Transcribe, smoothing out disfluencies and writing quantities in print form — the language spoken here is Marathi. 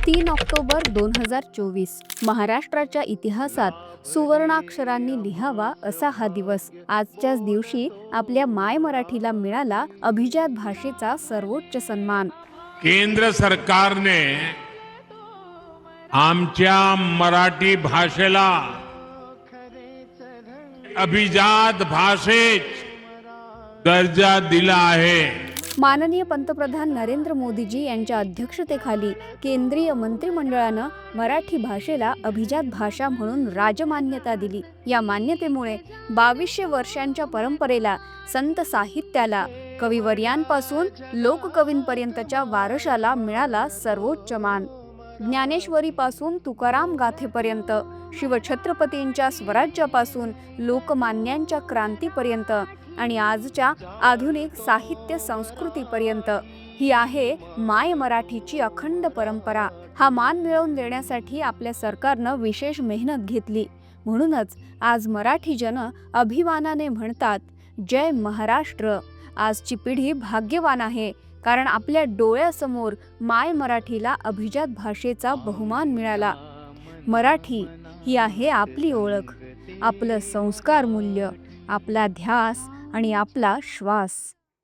3 ऑक्टोबर 2024 महाराष्ट्राच्या इतिहासात सुवर्णाक्षरांनी लिहावा असा हा दिवस। आजच्याच दिवशी आपल्या माय मराठीला मिळाला अभिजात भाषेचा सर्वोच्च सन्मान। केंद्र सरकारने आमच्या मराठी भाषेला अभिजात भाषेच दर्जा दिला आहे। माननीय पंतप्रधान नरेंद्र मोदीजी यांच्या अध्यक्षतेखाली केंद्रीय मंत्रिमंडळानं मराठी भाषेला अभिजात भाषा म्हणून राजमान्यता दिली। या मान्यतेमुळे 2200 वर्षांच्या परंपरेला, संत साहित्याला, कविवर्यांपासून लोककवींपर्यंतच्या वारशाला मिळाला सर्वोच्च मान। ज्ञानेश्वरीपासून तुकाराम गाथेपर्यंत, शिवछत्रपतींच्या स्वराज्यापासून लोकमान्यांच्या क्रांतीपर्यंत आणि आजच्या आधुनिक साहित्य संस्कृतीपर्यंत ही आहे माय मराठीची अखंड परंपरा। हा मान मिळवून देण्यासाठी आपल्या सरकारनं विशेष मेहनत घेतली। म्हणूनच आज मराठी जन अभिमानाने म्हणतात, जय महाराष्ट्र। आजची पिढी भाग्यवान आहे, कारण आपल्या डोळ्यासमोर माय मराठीला अभिजात भाषेचा बहुमान मिळाला। मराठी ही आहे आपली ओळख, आपलं संस्कार मूल्य, आपला ध्यास आणि आपला श्वास।